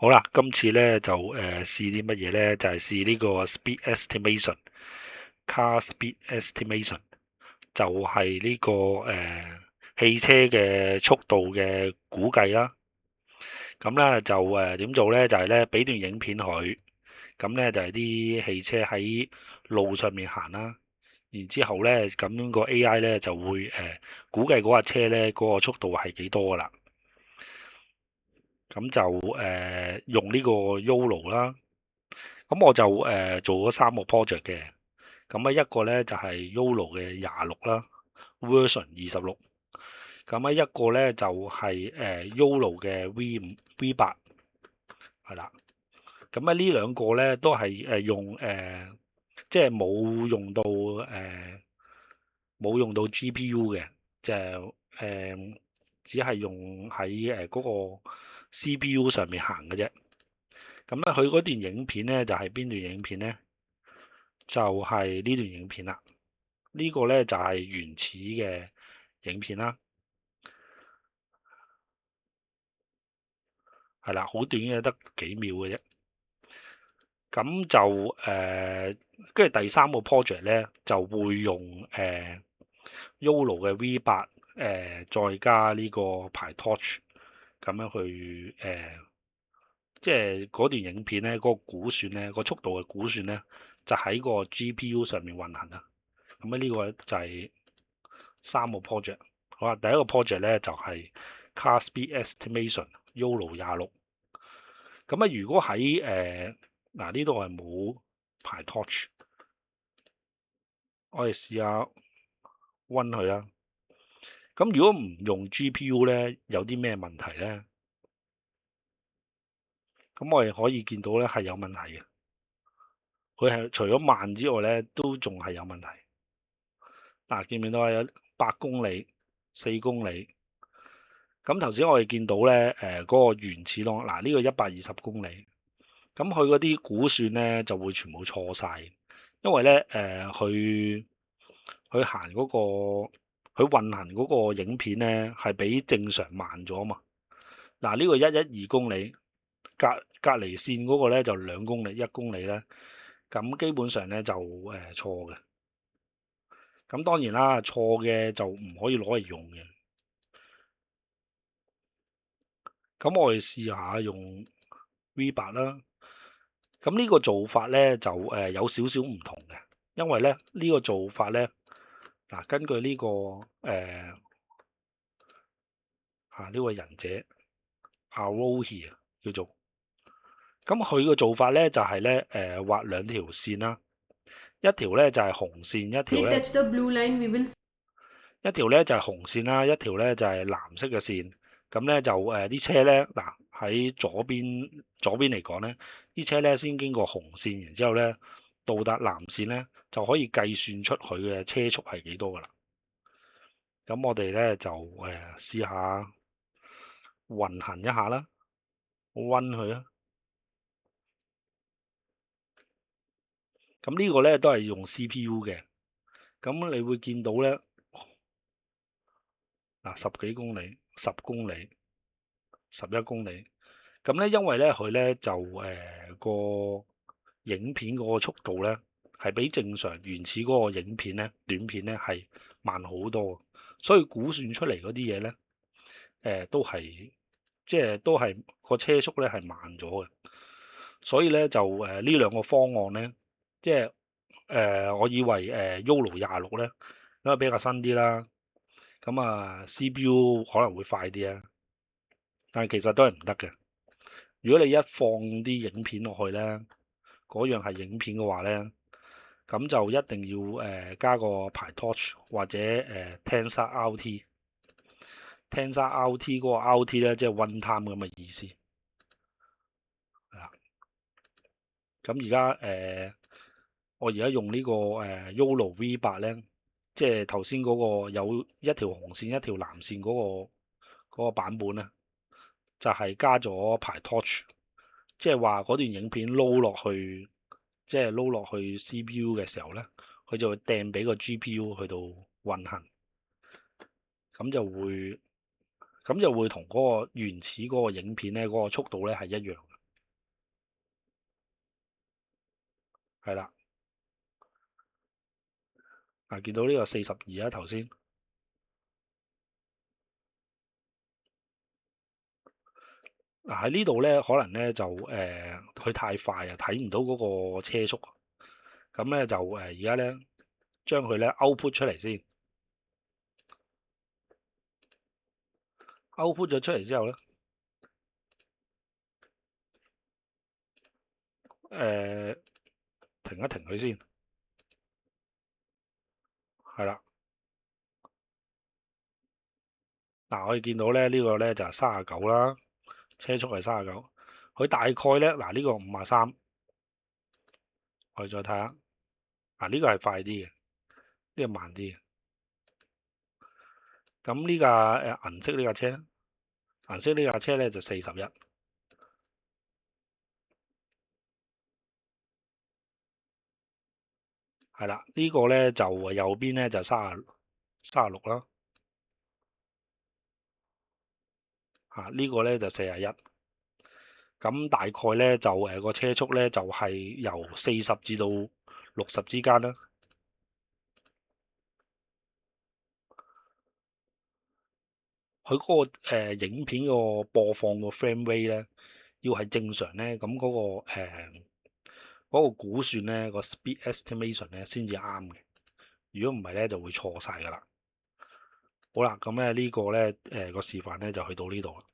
好啦，今次咧就試啲乜嘢咧？就係試呢個 speed estimation，car speed estimation 就係呢個汽車嘅速度嘅估計啦。咁咧就點做咧？就係咧俾段影片佢，咁咧就係啲汽車喺路上面行啦。然之後咧，咁個 AI 咧就會估計嗰架車咧嗰個速度係幾多噶啦。咁就用呢個 YOLO 啦。咁我就做咗3個 project 嘅。咁一個咧就係 YOLO 嘅26啦，version 26。咁一個咧就係YOLO 嘅 V8係啦。咁呢兩個咧都係用即係冇用到 GPU 嘅，就只係用喺嗰個 CPU 上面行嘅啫。咁咧佢嗰段影片咧就係邊段影片咧？就係呢段影片啦。呢個咧就係原始嘅影片啦，係啦，好短嘅，得幾秒嘅啫。咁就跟住第三個 project 咧就會用YOLO 嘅 V8 再加呢個 PyTorch 咁樣去即係嗰段影片咧嗰個估算咧個速度嘅估算咧就喺個 GPU 上面運行啦。咁呢個就係3個 project。好啦，第一個 project 咧就係 Car Speed Estimation YOLO 26。咁如果喺嗱呢度係冇排 torch，我哋試下温佢啦。咁如果唔用 GPU 咧，有啲咩問題咧？咁我哋可以見到咧係有問題嘅。佢係除咗慢之外咧，都仲係有問題。嗱，見唔見到有8公里、4公里？咁頭先我哋見到咧嗰個原始檔，嗱呢個120公里。咁佢嗰啲估算咧就會全部錯晒，因為咧佢行嗰個佢運行嗰個影片咧係比正常慢咗嘛。嗱呢個112公里，隔離線嗰個咧就2公里、1公里咧，咁基本上咧就錯嘅。咁當然啦，錯嘅就唔可以攞嚟用嘅。咁我哋試下用 V8啦。咁呢個做法咧就有少少唔同嘅，因為咧呢個做法咧嗱，根據呢個呢位仁者 Arohi 叫做，咁佢個做法咧就係咧畫兩條線啦，一條咧就係紅線，touch the blue line, we will一條咧就係紅線啦，一條咧就係藍色嘅線。咁咧就啲車咧嗱喺左邊嚟講咧，啲車咧先經過紅線，然之後咧到達藍線咧就可以計算出佢嘅車速係幾多噶啦。咁我哋咧就試下運行一下啦，温佢啊。咁呢個咧都係用 CPU 嘅。咁你會見到咧嗱10幾公里、10公里、11公里。咁咧因為咧佢咧就個影片嗰個速度咧係比正常原始嗰個影片咧短片咧係慢好多，所以估算出嚟嗰啲嘢咧都係即係都係個車速咧係慢咗嘅。所以咧就呢兩個方案咧，即係我以為YOLO 26咧，因為比較新啲啦，咁CPU 可能會快啲啊，但係其實都係唔得嘅。如果你一放啲影片落去咧，嗰樣係影片嘅話咧，咁就一定要加個 PyTorch 或者Tensor RT。Tensor RT 嗰個 RT 咧，即係 one time 咁嘅意思。係啦，咁而家我而家用呢個YOLO V8咧，即係頭先嗰個有一條紅線一條藍線嗰個版本咧，就係加咗 PyTorch，即係話嗰段影片撈落去，即係撈落去 CPU 嘅時候咧，佢就會掟俾個 GPU 去到運行，咁就會同嗰個原始嗰個影片咧嗰個速度咧係一樣嘅。係啦。嗱，見到呢個42啊，頭先嗱喺呢度咧，可能咧就佢太快啊，睇唔到嗰個車速，咁咧就而家咧將佢咧 output 出嚟先，output 咗出嚟之後咧，誒、停一停佢先，係啦。嗱，可以見到咧呢個咧就係39啦，車速係39，佢大概咧嗱呢個53，我哋再睇下，嗱呢個係快啲嘅，呢個慢啲嘅。咁呢架銀色呢架車，銀色呢架車咧就41，係啦，呢個咧就右邊咧就36啦，呢個咧就41。咁大概咧就個車速咧就係由40至到60之間啦。佢嗰個影片個播放個 frame rate 咧，要係正常咧，咁嗰個估算咧個 speed estimation 咧先至啱嘅。如果唔係咧，就會錯晒㗎啦。好啦，咁咧呢個咧個示範咧就去到呢度啦。